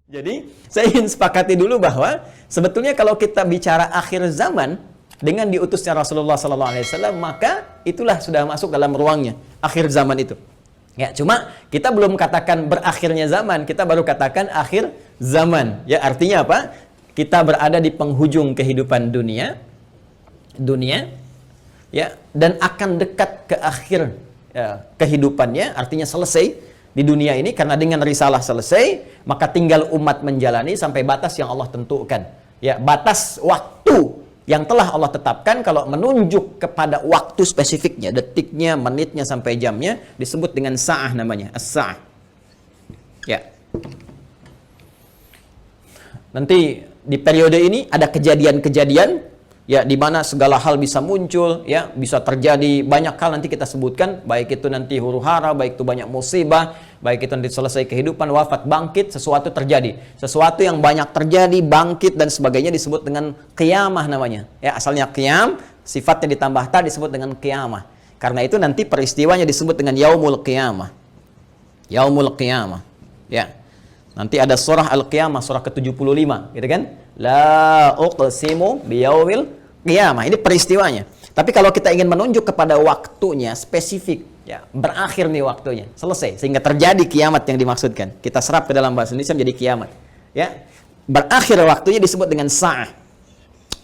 Jadi, saya ingin sepakati dulu bahwa sebetulnya kalau kita bicara akhir zaman dengan diutusnya Rasulullah SAW, maka itulah sudah masuk dalam ruangnya akhir zaman itu. Ya, cuma kita belum katakan berakhirnya zaman, kita baru katakan akhir zaman. Ya, artinya apa? Kita berada di penghujung kehidupan dunia, ya, dan akan dekat ke akhir kehidupannya, artinya selesai di dunia ini, karena dengan risalah selesai, maka tinggal umat menjalani sampai batas yang Allah tentukan. Ya, batas waktu yang telah Allah tetapkan, kalau menunjuk kepada waktu spesifiknya, detiknya, menitnya, sampai jamnya, disebut dengan sa'ah namanya, as-sa'ah. Ya. Nanti di periode ini ada kejadian-kejadian, ya, di mana segala hal bisa muncul, ya, bisa terjadi banyak hal nanti kita sebutkan, baik itu nanti huru-hara, baik itu banyak musibah, baik itu nanti selesai kehidupan, wafat, bangkit, sesuatu terjadi. Sesuatu yang banyak terjadi, bangkit dan sebagainya disebut dengan qiyamah namanya. Ya, asalnya qiyam, sifatnya ditambah ta disebut dengan qiyamah. Karena itu nanti peristiwanya disebut dengan yaumul qiyamah. Yaumul qiyamah. Ya. Nanti ada surah Al-Qiyamah, surah ke-75, gitu kan? La uqsimu biyaumil qiyamah. Ini peristiwanya. Tapi kalau kita ingin menunjuk kepada waktunya spesifik, ya, berakhir nih waktunya, selesai, sehingga terjadi kiamat yang dimaksudkan. Kita serap ke dalam bahasa Indonesia menjadi kiamat. Ya. Berakhir waktunya disebut dengan sa'ah.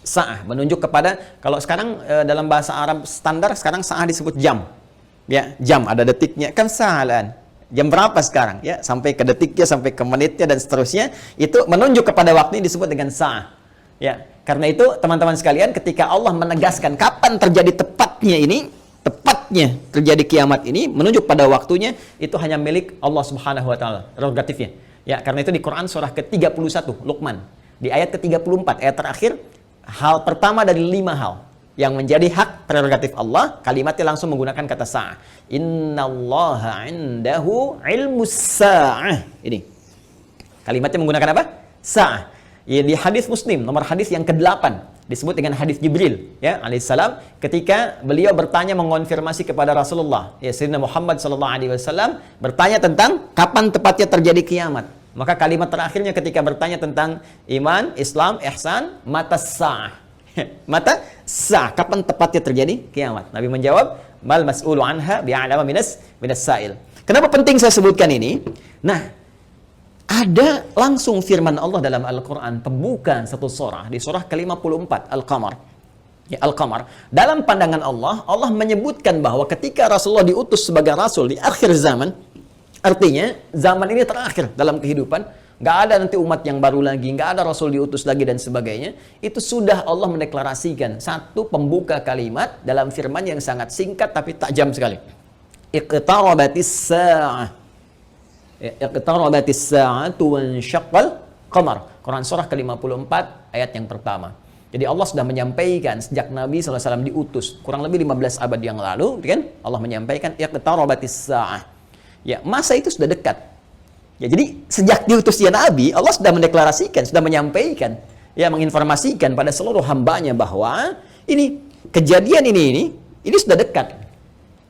Sa'ah menunjuk kepada, kalau sekarang dalam bahasa Arab standar sekarang sa'ah disebut jam. Ya, jam ada detiknya, kan sa'alan. Jam berapa sekarang? Ya, sampai ke detiknya, sampai ke menitnya dan seterusnya, itu menunjuk kepada waktu ini disebut dengan sa'ah. Ya, karena itu teman-teman sekalian, ketika Allah menegaskan kapan terjadi tepatnya terjadi kiamat ini, menunjuk pada waktunya, itu hanya milik Allah Subhanahu wa taala, prerogatifnya. Ya, karena itu di Quran surah ke-31 Luqman, di ayat ke-34, ayat terakhir, hal pertama dari 5 hal yang menjadi hak prerogatif Allah, kalimatnya langsung menggunakan kata sa'ah. Innallaha 'indahu 'ilmus sa'ah. Ini. Kalimatnya menggunakan apa? Sa'ah. Ya, di hadis Muslim, nomor hadis yang ke-8, disebut dengan hadis Jibril, ya, alaihissalam, ketika beliau bertanya mengonfirmasi kepada Rasulullah, ya, Sayyidina Muhammad sallallahu alaihi wasallam, bertanya tentang kapan tepatnya terjadi kiamat. Maka kalimat terakhirnya ketika bertanya tentang iman, Islam, ihsan, mata sa'ah. Mata sa'ah, kapan tepatnya terjadi kiamat? Nabi menjawab, mal mas'ulu anha bi'alama minas sa'il. Kenapa penting saya sebutkan ini? Nah, ada langsung firman Allah dalam Al-Quran, pembukaan satu surah, di surah ke-54 Al-Qamar. Ya, Al-Qamar. Dalam pandangan Allah, Allah menyebutkan bahwa ketika Rasulullah diutus sebagai Rasul di akhir zaman, artinya zaman ini terakhir dalam kehidupan, nggak ada nanti umat yang baru lagi, nggak ada Rasul diutus lagi dan sebagainya. Itu sudah Allah mendeklarasikan satu pembuka kalimat dalam firman yang sangat singkat tapi tajam sekali. Iqtarabatis sa'ah. Iqtarabatis sa'atu wansyaqqal qamar. Quran surah ke-54 ayat yang pertama. Jadi Allah sudah menyampaikan sejak Nabi SAW diutus kurang lebih 15 abad yang lalu, kan? Allah menyampaikan iqtarabatis sa'ah. Ya, masa itu sudah dekat. Ya, jadi sejak diutusnya Nabi, Allah sudah mendeklarasikan, sudah menyampaikan, ya, menginformasikan pada seluruh hambanya bahwa ini kejadian ini sudah dekat.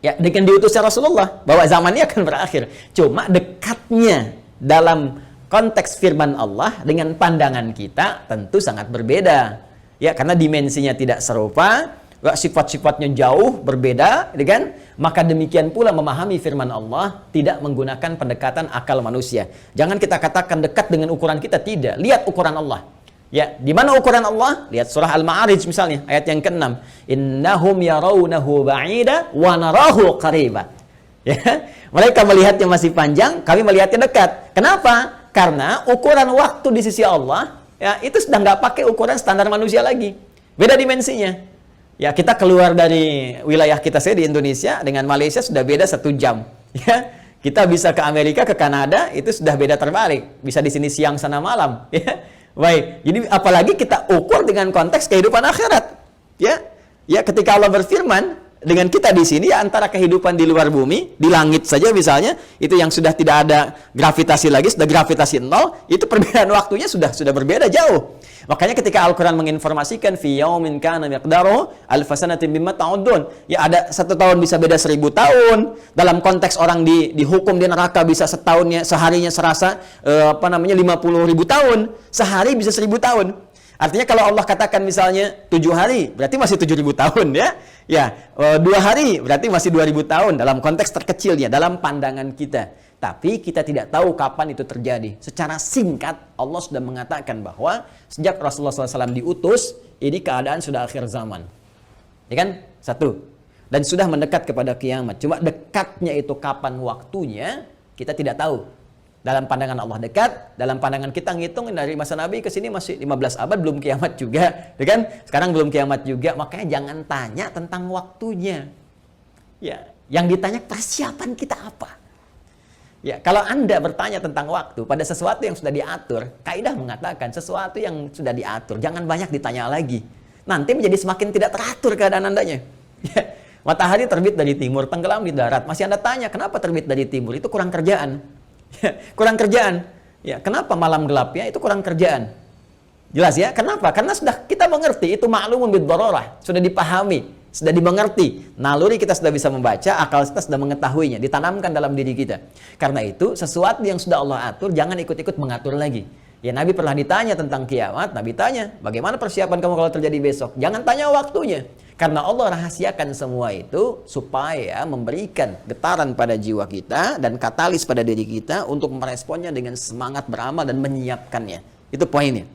Ya, dengan diutusnya Rasulullah, bahwa zamannya akan berakhir. Cuma dekatnya dalam konteks firman Allah dengan pandangan kita tentu sangat berbeda. Ya, karena dimensinya tidak serupa, sifat-sifatnya jauh berbeda, kan? Maka demikian pula memahami firman Allah tidak menggunakan pendekatan akal manusia. Jangan kita katakan dekat dengan ukuran kita, tidak. Lihat ukuran Allah. Ya, di mana ukuran Allah? Lihat surah Al-Ma'arij misalnya, ayat yang ke-6. Innahum yarawnahu ba'ida wa narahu qariba. Ya, mereka melihatnya masih panjang, kami melihatnya dekat. Kenapa? Karena ukuran waktu di sisi Allah, ya, itu sudah nggak pakai ukuran standar manusia lagi. Beda dimensinya. Ya, kita keluar dari wilayah kita di Indonesia dengan Malaysia sudah beda 1 jam. Ya, kita bisa ke Amerika, ke Kanada, itu sudah beda terbalik. Bisa di sini siang, sana malam. Ya, baik. Jadi apalagi kita ukur dengan konteks kehidupan akhirat. Ya, ya, ketika Allah berfirman, dengan kita di sini ya antara kehidupan di luar bumi, di langit saja misalnya, itu yang sudah tidak ada gravitasi lagi, sudah gravitasi nol, itu perbedaan waktunya sudah berbeda jauh. Makanya ketika Al-Quran menginformasikan fi yaumin kana miqdaruhu alf sanatin mimma ta'udun, ya ada 1 tahun bisa beda 1000 tahun. Dalam konteks orang dihukum di neraka bisa setahunnya, seharinya serasa 50.000 tahun, sehari bisa 1000 tahun. Artinya kalau Allah katakan misalnya 7 hari, berarti masih 7.000 tahun ya. Ya, 2 hari berarti masih 2.000 tahun dalam konteks terkecilnya, dalam pandangan kita. Tapi kita tidak tahu kapan itu terjadi. Secara singkat, Allah sudah mengatakan bahwa sejak Rasulullah SAW diutus, ini keadaan sudah akhir zaman. Ya kan? 1. Dan sudah mendekat kepada kiamat. Cuma dekatnya itu kapan waktunya, kita tidak tahu. Dalam pandangan Allah dekat, dalam pandangan kita ngitung dari masa Nabi ke sini masih 15 abad, belum kiamat juga, ya kan? Sekarang belum kiamat juga, makanya jangan tanya tentang waktunya. Ya, yang ditanya persiapan kita apa? Ya, kalau Anda bertanya tentang waktu pada sesuatu yang sudah diatur, kaidah mengatakan sesuatu yang sudah diatur, jangan banyak ditanya lagi. Nanti menjadi semakin tidak teratur keadaan Andanya. Ya, matahari terbit dari timur, tenggelam di darat, masih Anda tanya kenapa terbit dari timur? Itu kurang kerjaan. Kurang kerjaan. Ya, kenapa malam gelapnya? Itu kurang kerjaan. Jelas ya? Kenapa? Karena sudah kita mengerti, itu ma'lumun bid-darurah, sudah dipahami, sudah dimengerti. Naluri kita sudah bisa membaca, akal kita sudah mengetahuinya, ditanamkan dalam diri kita. Karena itu, sesuatu yang sudah Allah atur, jangan ikut-ikut mengatur lagi. Ya, Nabi pernah ditanya tentang kiamat, Nabi tanya, bagaimana persiapan kamu kalau terjadi besok? Jangan tanya waktunya. Karena Allah rahasiakan semua itu supaya memberikan getaran pada jiwa kita dan katalis pada diri kita untuk meresponnya dengan semangat beramal dan menyiapkannya. Itu poinnya.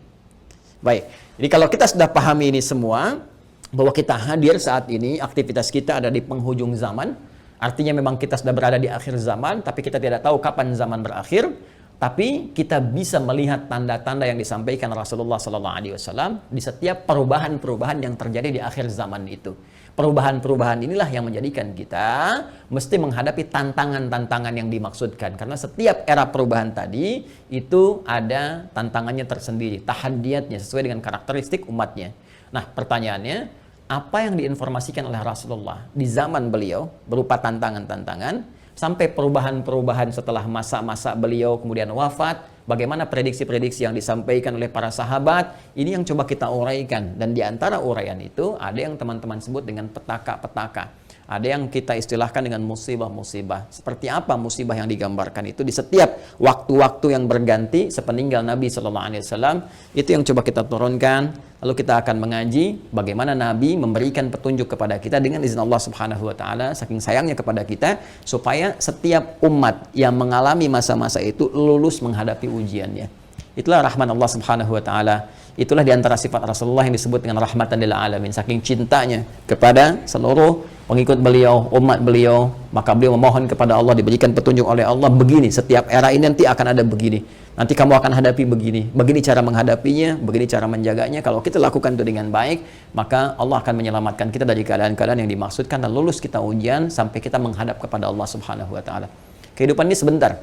Baik, jadi kalau kita sudah pahami ini semua, bahwa kita hadir saat ini, aktivitas kita ada di penghujung zaman, artinya memang kita sudah berada di akhir zaman, tapi kita tidak tahu kapan zaman berakhir. Tapi kita bisa melihat tanda-tanda yang disampaikan Rasulullah SAW di setiap perubahan-perubahan yang terjadi di akhir zaman itu. Perubahan-perubahan inilah yang menjadikan kita mesti menghadapi tantangan-tantangan yang dimaksudkan. Karena setiap era perubahan tadi itu ada tantangannya tersendiri, tahadiyatnya sesuai dengan karakteristik umatnya. Nah, pertanyaannya, apa yang diinformasikan oleh Rasulullah di zaman beliau berupa tantangan-tantangan, sampai perubahan-perubahan setelah masa-masa beliau kemudian wafat, bagaimana prediksi-prediksi yang disampaikan oleh para sahabat, ini yang coba kita uraikan. Dan di antara uraian itu, ada yang teman-teman sebut dengan petaka-petaka. Ada yang kita istilahkan dengan musibah-musibah. Seperti apa musibah yang digambarkan itu di setiap waktu-waktu yang berganti sepeninggal Nabi SAW. Itu yang coba kita turunkan. Lalu kita akan mengaji bagaimana Nabi memberikan petunjuk kepada kita dengan izin Allah Subhanahu wa taala, saking sayangnya kepada kita, supaya setiap umat yang mengalami masa-masa itu lulus menghadapi ujiannya. Itulah rahmat Allah Subhanahu wa taala. Itulah di antara sifat Rasulullah yang disebut dengan rahmatan lil alamin. Saking cintanya kepada seluruh pengikut beliau, umat beliau, maka beliau memohon kepada Allah diberikan petunjuk oleh Allah, begini, setiap era ini nanti akan ada begini. Nanti kamu akan hadapi begini. Begini cara menghadapinya, begini cara menjaganya. Kalau kita lakukan itu dengan baik, maka Allah akan menyelamatkan kita dari keadaan-keadaan yang dimaksudkan dan lulus kita ujian sampai kita menghadap kepada Allah Subhanahu wa taala. Kehidupan ini sebentar.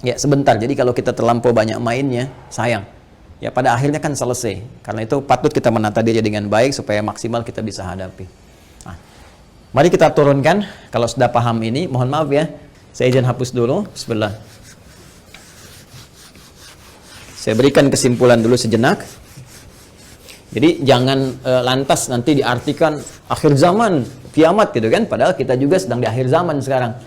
Ya, sebentar. Jadi kalau kita terlampau banyak mainnya, sayang. Ya, pada akhirnya kan selesai. Karena itu patut kita menata diri dengan baik supaya maksimal kita bisa hadapi. Nah, mari kita turunkan. Kalau sudah paham ini, mohon maaf ya, saya izin hapus dulu. Bismillah. Saya berikan kesimpulan dulu sejenak. Jadi jangan lantas nanti diartikan akhir zaman, kiamat gitu kan. Padahal kita juga sedang di akhir zaman sekarang.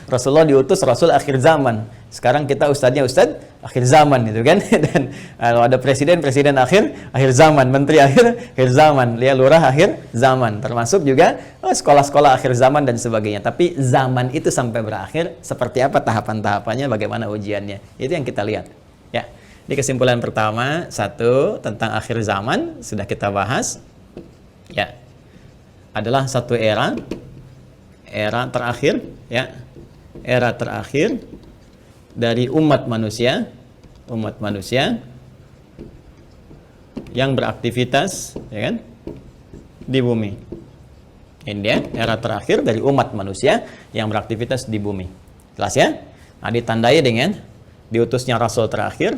Rasulullah diutus Rasul akhir zaman. Sekarang kita ustadznya ustadz akhir zaman gitu kan. Dan kalau ada presiden akhir zaman, menteri akhir zaman, lurah akhir zaman. Termasuk juga sekolah-sekolah akhir zaman dan sebagainya. Tapi zaman itu sampai berakhir seperti apa tahapan-tahapannya, bagaimana ujiannya. Itu yang kita lihat. Ya. Di kesimpulan pertama, 1 tentang akhir zaman sudah kita bahas. Ya. Adalah satu era terakhir, ya. Era terakhir dari umat manusia yang beraktivitas, ya kan, di bumi. Ini dia era terakhir dari umat manusia yang beraktivitas di bumi. Jelas ya? Nah, ditandai dengan diutusnya Rasul terakhir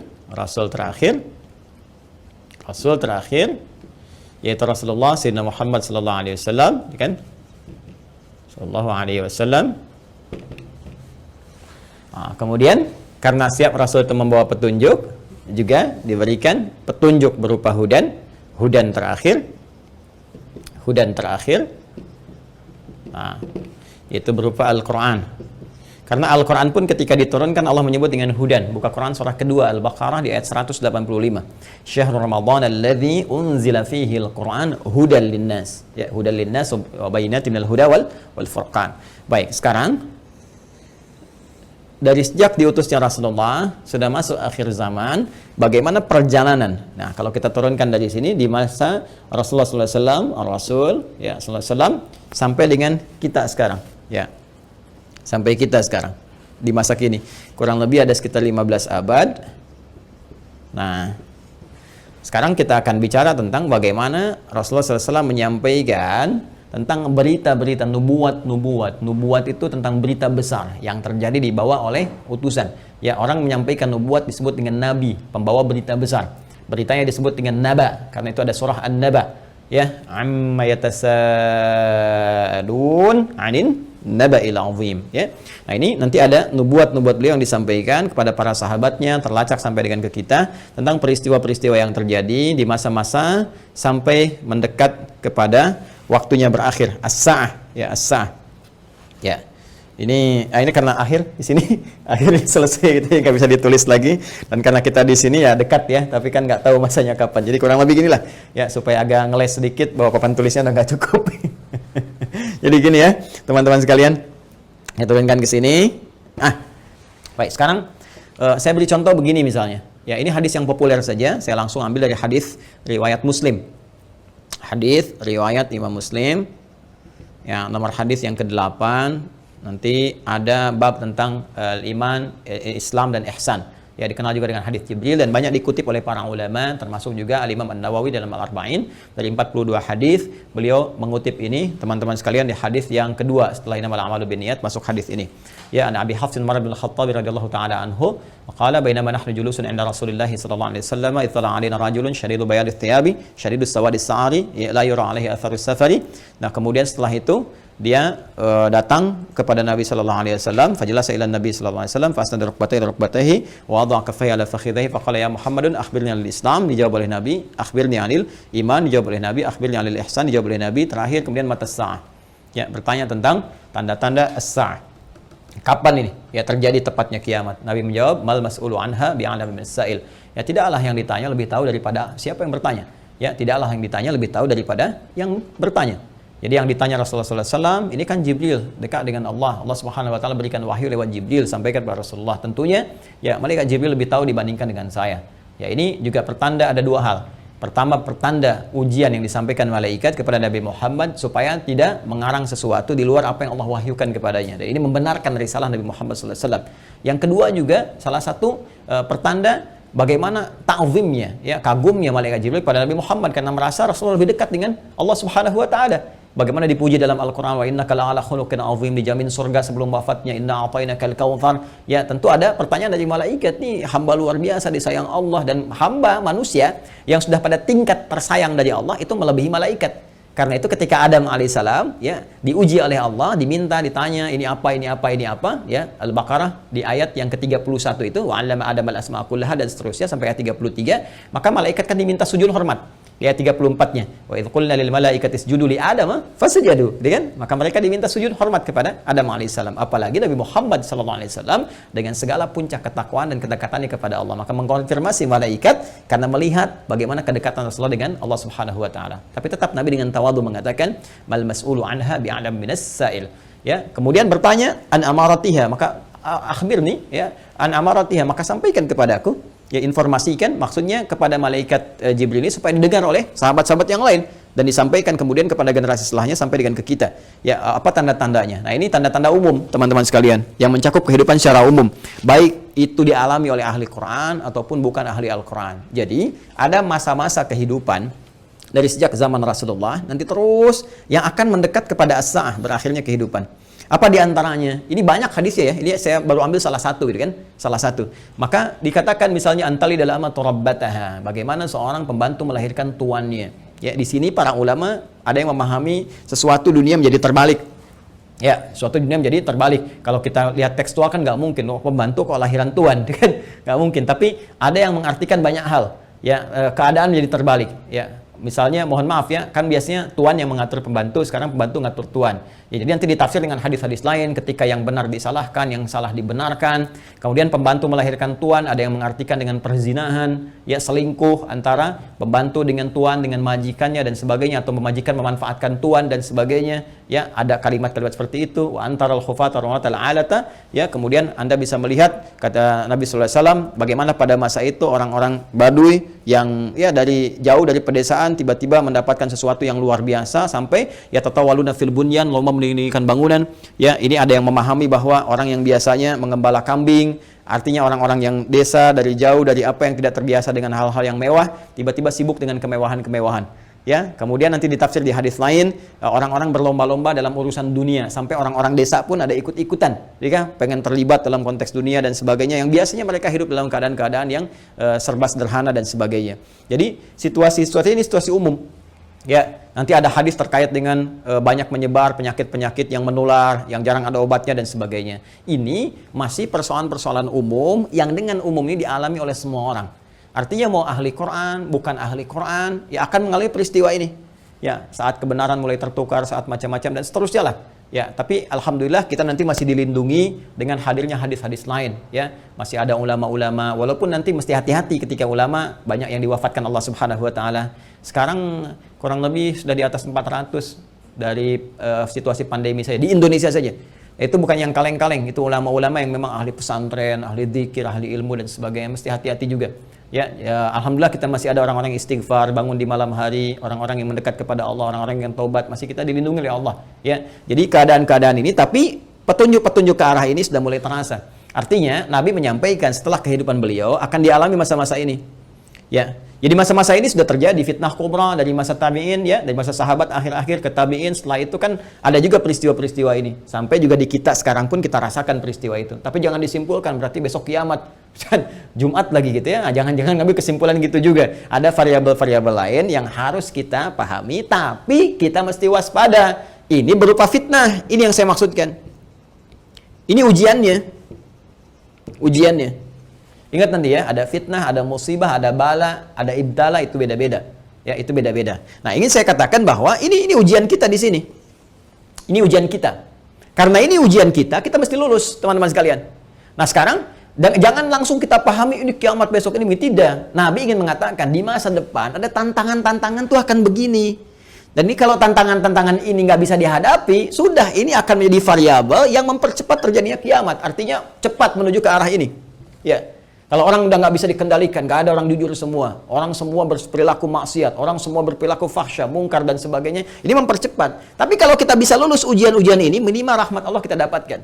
yaitu Rasulullah Sayyidina Muhammad sallallahu alaihi wasallam, kan? sallallahu alaihi wasallam. Kemudian karena siap Rasul itu membawa petunjuk, juga diberikan petunjuk berupa hudan terakhir. Itu berupa Al-Quran. Karena Al-Quran pun ketika diturunkan Allah menyebut dengan hudan. Buka Quran surah kedua Al-Baqarah di ayat 185. Syahrul Ramadan alladzi unzila fihi al-Quran hudan linnas. Ya, hudan linnas wa bayyinatin minal huda wal furqan. Baik, sekarang dari sejak diutusnya Rasulullah sudah masuk akhir zaman, bagaimana perjalanan? Nah, kalau kita turunkan dari sini di masa Rasulullah SAW, Rasul ya SAW sampai dengan kita sekarang, ya. Sampai kita sekarang di masa kini kurang lebih ada sekitar 15 abad. Nah, sekarang kita akan bicara tentang bagaimana Rasulullah SAW menyampaikan tentang berita-berita nubuat. Nubuat itu tentang berita besar yang terjadi dibawa oleh utusan. Ya, orang menyampaikan nubuat disebut dengan nabi, pembawa berita besar. Beritanya disebut dengan naba, karena itu ada surah An-Naba. Ya, amma yatasaalun 'anin naba'il 'azim, ya. Nah, ini nanti ada nubuat-nubuat beliau yang disampaikan kepada para sahabatnya, terlacak sampai dengan ke kita tentang peristiwa-peristiwa yang terjadi di masa-masa sampai mendekat kepada waktunya berakhir, as-sa'ah, ya, as-sa'ah. Ya. Ini karena akhir di sini akhirnya selesai gitu, nggak bisa ditulis lagi, dan karena kita di sini ya dekat ya, tapi kan nggak tahu masanya kapan. Jadi kurang lebih ginilah ya, supaya agak ngeles sedikit bahwa papan tulisnya udah nggak cukup. Jadi gini ya, teman-teman sekalian, saya turunkan ke sini. Baik, sekarang saya beri contoh begini misalnya. Ya, ini hadis yang populer saja, saya langsung ambil dari hadis riwayat Muslim. Hadis riwayat Imam Muslim. Ya, nomor hadis yang ke-8. Nanti ada bab tentang iman, Islam dan ihsan. Ya, dikenal juga dengan hadis Jibril dan banyak dikutip oleh para ulama, termasuk juga Al-Imam An-Nawawi dalam Al-Arba'in. Dari 42 hadis beliau mengutip ini, teman-teman sekalian, di hadis yang kedua setelah innamal a'malu binniyat, masuk hadis ini. Ya, an Abi Hafs Umar bin Khattab radhiyallahu ta'ala anhu, qala bainama nahnu julusun 'inda Rasulillah sallallahu alaihi wasallam, ittala 'alaina rajulun shadidu bayadit thiyabi, shadidus sawadis sa'ari, la yura 'alaihi atharus safari. Nah, kemudian setelah itu dia datang kepada Nabi sallallahu alaihi wasallam, fajalasa ila Nabi sallallahu alaihi wasallam, fasnada rukbatayhi wa wada'a kaffayhi ala fakhidhihi, faqala ya Muhammadun akhbirni 'anil Islam, dijawab oleh Nabi, akhbirni 'anil iman, dijawab oleh Nabi, akhbirni 'anil ihsan, dijawab oleh Nabi, terakhir kemudian mata sa'ah. Ya, bertanya tentang tanda-tanda as-sa'ah. Kapan ini ya terjadi tepatnya kiamat? Nabi menjawab, mal mas'ulu anha bi'alami min as-sa'il. Ya, tidaklah yang ditanya lebih tahu daripada siapa yang bertanya. Ya, tidaklah yang ditanya lebih tahu daripada yang bertanya. Jadi yang ditanya Rasulullah SAW, ini kan Jibril, dekat dengan Allah. Allah Subhanahu Wa Taala berikan wahyu lewat Jibril sampaikan kepada Rasulullah. Tentunya, ya malaikat Jibril lebih tahu dibandingkan dengan saya. Ya, ini juga pertanda ada dua hal. Pertama, pertanda ujian yang disampaikan malaikat kepada Nabi Muhammad supaya tidak mengarang sesuatu di luar apa yang Allah wahyukan kepadanya. Dan ini membenarkan risalah Nabi Muhammad SAW. Yang kedua juga salah satu pertanda bagaimana ta'zimnya, ya, kagumnya malaikat Jibril pada Nabi Muhammad karena merasa Rasulullah lebih dekat dengan Allah Subhanahu Wa Taala. Bagaimana dipuji dalam Al-Quran, wa innaka la'ala khuluqin azim, dijamin surga sebelum wafatnya, inna a'tainakal kautsar. Ya, tentu ada pertanyaan dari malaikat, nih hamba luar biasa disayang Allah, dan hamba manusia yang sudah pada tingkat tersayang dari Allah itu melebihi malaikat. Karena itu ketika Adam alaihissalam ya diuji oleh Allah, diminta, ditanya ini apa, ya, Al-Baqarah di ayat yang ke-31 itu, wa 'allama Adam al-asma'a kullaha, dan seterusnya sampai ayat 33, maka malaikat kan diminta sujud hormat. Di ayat 34-nya, wa idz qulna lil malaikati isjudu li Adam fasajadu, kan? Maka mereka diminta sujud hormat kepada Adam alaihissalam. Apalagi Nabi Muhammad sallallahu alaihi wasallam dengan segala puncak ketakwaan dan kedekatannya kepada Allah, maka mengkonfirmasi malaikat karena melihat bagaimana kedekatan Rasulullah dengan Allah Subhanahu wa taala. Tapi tetap Nabi dengan tawadhu mengatakan, mal mas'ulu anha bi'alam minas sa'il. Ya, kemudian bertanya an amaratiha, maka akhbirni, ya, an amaratiha, maka sampaikan kepadaku. Ya, informasikan maksudnya kepada malaikat Jibril ini supaya didengar oleh sahabat-sahabat yang lain dan disampaikan kemudian kepada generasi setelahnya sampai dengan ke kita. Ya, apa tanda-tandanya? Nah, ini tanda-tanda umum, teman-teman sekalian, yang mencakup kehidupan secara umum, baik itu dialami oleh ahli Quran ataupun bukan ahli Al-Quran. Jadi, ada masa-masa kehidupan dari sejak zaman Rasulullah nanti terus yang akan mendekat kepada as-sa'ah, berakhirnya kehidupan. Apa diantaranya? Ini banyak hadisnya ya. Ini saya baru ambil salah satu gitu kan. Salah satu. Maka dikatakan misalnya antali dalam turabbataha. Bagaimana seorang pembantu melahirkan tuannya. Ya, di sini para ulama ada yang memahami sesuatu dunia menjadi terbalik. Ya, suatu dunia menjadi terbalik. Kalau kita lihat tekstual kan nggak mungkin, oh, pembantu kok lahiran tuan, kan nggak mungkin. Tapi ada yang mengartikan banyak hal. Ya, keadaan menjadi terbalik. Ya, misalnya, mohon maaf ya, kan biasanya tuan yang mengatur pembantu, sekarang pembantu ngatur tuan. Ya, jadi nanti ditafsir dengan hadis-hadis lain, ketika yang benar disalahkan, yang salah dibenarkan. Kemudian pembantu melahirkan tuan, ada yang mengartikan dengan perzinahan, ya selingkuh antara pembantu dengan tuan, dengan majikannya dan sebagainya, atau majikan memanfaatkan tuan dan sebagainya. Ya, ada kalimat-kalimat seperti itu. Wa antaral khufata rawatal alata. Ya, kemudian Anda bisa melihat kata Nabi sallallahu alaihi wasallam bagaimana pada masa itu orang-orang Baduy yang ya dari jauh dari pedesaan tiba-tiba mendapatkan sesuatu yang luar biasa sampai ya tatawaluna fil bunyan, lomba mendirikan bangunan. Ya, ini ada yang memahami bahwa orang yang biasanya mengembala kambing, artinya orang-orang yang desa dari jauh dari apa yang tidak terbiasa dengan hal-hal yang mewah, tiba-tiba sibuk dengan kemewahan-kemewahan. Ya, kemudian nanti ditafsir di hadis lain, orang-orang berlomba-lomba dalam urusan dunia, sampai orang-orang desa pun ada ikut-ikutan, ya, pengen terlibat dalam konteks dunia dan sebagainya, yang biasanya mereka hidup dalam keadaan-keadaan yang serba sederhana dan sebagainya. Jadi situasi-situasi ini situasi umum. Ya, nanti ada hadis terkait dengan banyak menyebar penyakit-penyakit yang menular, yang jarang ada obatnya dan sebagainya. Ini masih persoalan-persoalan umum yang dengan umum ini dialami oleh semua orang. Artinya mau ahli Quran, bukan ahli Quran, ya akan mengalami peristiwa ini. Ya, saat kebenaran mulai tertukar, saat macam-macam dan seterusnya lah. Ya, tapi alhamdulillah kita nanti masih dilindungi dengan hadirnya hadis-hadis lain. Ya, masih ada ulama-ulama. Walaupun nanti mesti hati-hati ketika ulama banyak yang diwafatkan Allah Subhanahu Wa Taala. Sekarang kurang lebih sudah di atas 400 dari situasi pandemi saja di Indonesia saja. Itu bukan yang kaleng-kaleng, itu ulama-ulama yang memang ahli pesantren, ahli dzikir, ahli ilmu dan sebagainya. Mesti hati-hati juga. Ya, alhamdulillah kita masih ada orang-orang yang istighfar, bangun di malam hari, orang-orang yang mendekat kepada Allah, orang-orang yang taubat, masih kita dilindungi oleh Allah. Ya, jadi keadaan-keadaan ini, tapi petunjuk-petunjuk ke arah ini sudah mulai terasa. Artinya Nabi menyampaikan setelah kehidupan beliau akan dialami masa-masa ini. Ya, jadi masa-masa ini sudah terjadi fitnah kubra dari masa tabi'in, ya, dari masa sahabat akhir-akhir ke tabi'in. Setelah itu kan ada juga peristiwa-peristiwa ini. Sampai juga di kita sekarang pun kita rasakan peristiwa itu. Tapi jangan disimpulkan berarti besok kiamat, Jumat lagi gitu ya. Nah, jangan ngambil kesimpulan gitu juga. Ada variabel-variabel lain yang harus kita pahami, tapi kita mesti waspada. Ini berupa fitnah. Ini yang saya maksudkan. Ini ujiannya. Ujiannya. Ingat nanti ya, ada fitnah, ada musibah, ada bala, ada ibtala, itu beda-beda. Ya, itu beda-beda. Nah, ingin saya katakan bahwa ini ujian kita di sini. Ini ujian kita. Karena ini ujian kita mesti lulus, teman-teman sekalian. Nah, sekarang jangan langsung kita pahami ini kiamat besok ini. Tidak. Nabi ingin mengatakan di masa depan ada tantangan-tantangan tuh akan begini. Dan ini kalau tantangan-tantangan ini nggak bisa dihadapi, sudah ini akan menjadi variabel yang mempercepat terjadinya kiamat. Artinya cepat menuju ke arah ini. Ya. Kalau orang udah nggak bisa dikendalikan, nggak ada orang jujur semua, orang semua berperilaku maksiat, orang semua berperilaku fahsya, mungkar dan sebagainya, ini mempercepat. Tapi kalau kita bisa lulus ujian-ujian ini, minimal rahmat Allah kita dapatkan.